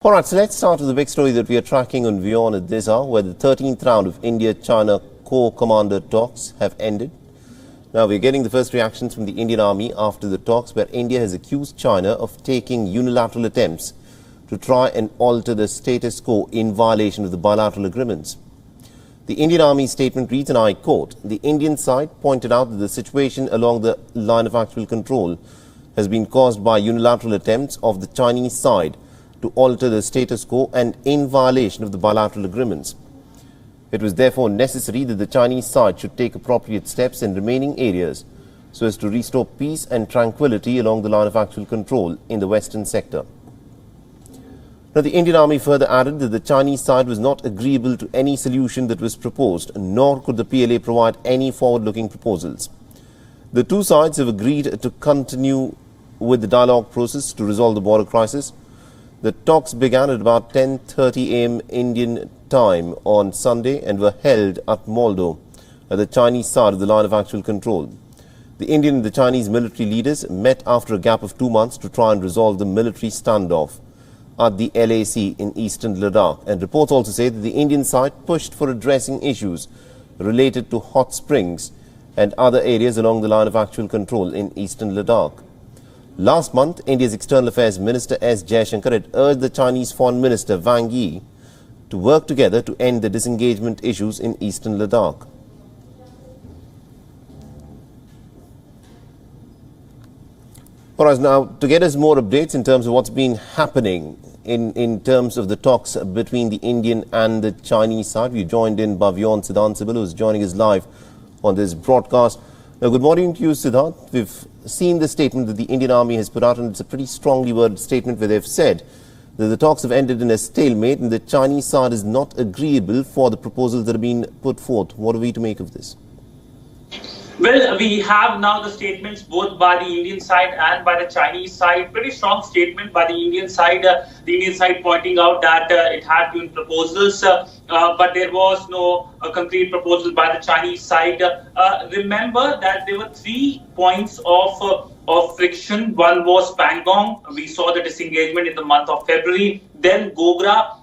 All right, so let's start with the big story that we are tracking on WION at this hour, where the 13th round of India-China Corps Commander talks have ended. Now, we're getting the first reactions from the Indian Army after the talks, where India has accused China of taking unilateral attempts to try and alter the status quo in violation of the bilateral agreements. The Indian Army statement reads, and I quote, "The Indian side pointed out that the situation along the line of actual control has been caused by unilateral attempts of the Chinese side to alter the status quo and in violation of the bilateral agreements. It was therefore necessary that the Chinese side should take appropriate steps in remaining areas so as to restore peace and tranquility along the line of actual control in the western sector." Now, the Indian Army further added that the Chinese side was not agreeable to any solution that was proposed, nor could the PLA provide any forward-looking proposals. The two sides have agreed to continue with the dialogue process to resolve the border crisis. The talks began at about 10:30 a.m. Indian time on Sunday and were held at Moldo, at the Chinese side of the line of actual control. The Indian and the Chinese military leaders met after a gap of 2 months to try and resolve the military standoff at the LAC in eastern Ladakh. And reports also say that the Indian side pushed for addressing issues related to hot springs and other areas along the line of actual control in eastern Ladakh. Last month, India's External Affairs Minister S. Jaishankar had urged the Chinese Foreign Minister Wang Yi to work together to end the disengagement issues in eastern Ladakh. All right, now to get us more updates in terms of what's been happening in terms of the talks between the Indian and the Chinese side, we joined in by WION Sidhant Sibbal, who is joining us live on this broadcast. Now, good morning to you, Sidhant. We've seen the statement that the Indian Army has put out, and it's a pretty strongly worded statement where they've said that the talks have ended in a stalemate and the Chinese side is not agreeable for the proposals that have been put forth. What are we to make of this? Well, we have now the statements both by the Indian side and by the Chinese side. Pretty strong statement by the Indian side. Pointing out that it had been proposals, but there was no concrete proposal by the Chinese side. Remember that there were 3 points of friction. One was Pangong. We saw the disengagement in the month of February. Then Gogra.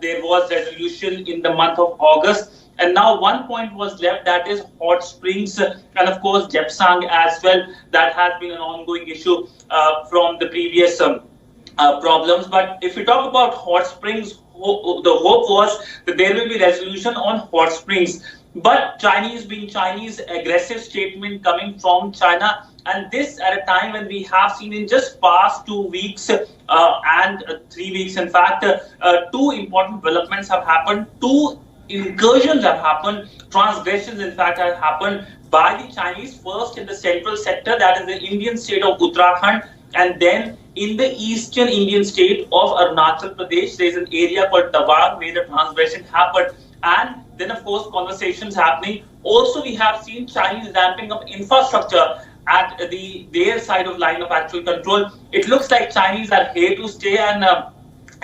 There was resolution in the month of August. And now 1 point was left, that is hot springs, and of course Jepsang as well. That has been an ongoing issue from the previous problems. But if we talk about hot springs, the hope was that there will be resolution on hot springs. But Chinese being Chinese, aggressive statement coming from China, and this at a time when we have seen in just past 2 weeks and 3 weeks, in fact, 2 important developments have happened. 2 incursions have happened, transgressions in fact have happened by the Chinese, first in the central sector, that is the Indian state of Uttarakhand, and then in the eastern Indian state of Arunachal Pradesh. There is an area called Tawang where the transgression happened, and then of course conversations happening. Also we have seen Chinese ramping up infrastructure at their side of line of actual control. It looks like Chinese are here to stay, and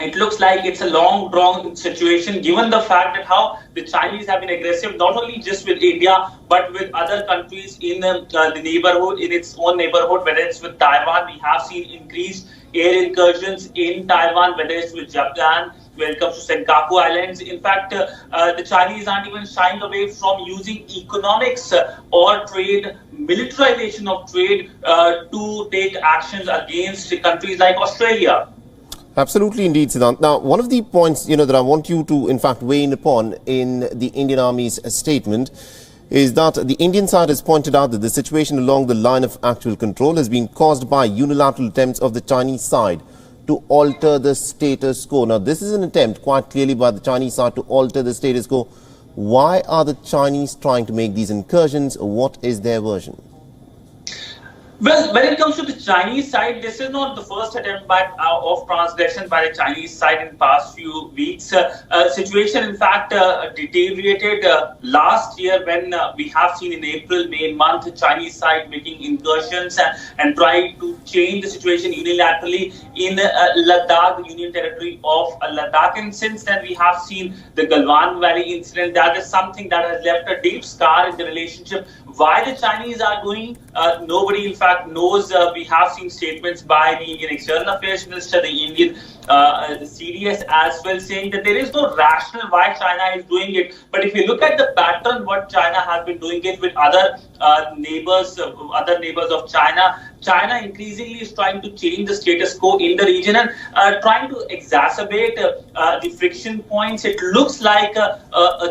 it looks like it's a long drawn situation, given the fact that how the Chinese have been aggressive, not only just with India, but with other countries in the neighborhood, in its own neighborhood, whether it's with Taiwan. We have seen increased air incursions in Taiwan, whether it's with Japan, when it comes to Senkaku Islands. In fact, the Chinese aren't even shying away from using economics or trade, militarization of trade to take actions against countries like Australia. Absolutely, indeed, Sidhant. Now, one of the points, that I want you to, in fact, weigh in upon in the Indian Army's statement is that the Indian side has pointed out that the situation along the line of actual control has been caused by unilateral attempts of the Chinese side to alter the status quo. Now, this is an attempt quite clearly by the Chinese side to alter the status quo. Why are the Chinese trying to make these incursions? What is their version? Well, when it comes to the Chinese side, this is not the first attempt of transgression by the Chinese side in past few weeks. Situation, in fact, deteriorated last year when we have seen in April, May month, the Chinese side making incursions and trying to change the situation unilaterally in Ladakh, the Union Territory of Ladakh. And since then, we have seen the Galwan Valley incident. That is something that has left a deep scar in the relationship Why the Chinese are doing, nobody in fact knows. We have seen statements by the Indian External Affairs Minister, the Indian CDS as well, saying that there is no rationale why China is doing it. But if you look at the pattern, what China has been doing it with other neighbors of China, China increasingly is trying to change the status quo in the region and trying to exacerbate the friction points. It looks like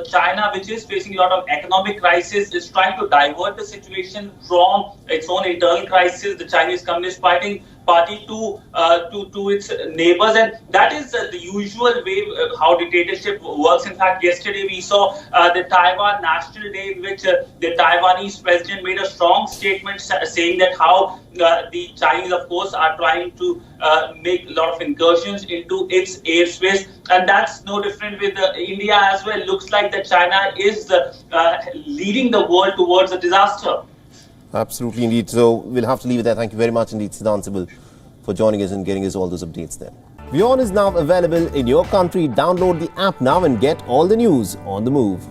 China, which is facing a lot of economic crisis, is trying to divert the situation from its own internal crisis, the Chinese Communist Party, to its neighbors, and that is the usual way how dictatorship works. In fact, yesterday we saw the Taiwan National Day, in which the Taiwanese president made a strong statement saying that how the Chinese, of course, are trying to make a lot of incursions into its airspace, and that's no different with India as well. Looks like that China is leading the world towards a disaster. Absolutely, indeed. So we'll have to leave it there. Thank you very much indeed, Sidhant Sibbal, for joining us and getting us all those updates there. WION is now available in your country. Download the app now and get all the news on the move.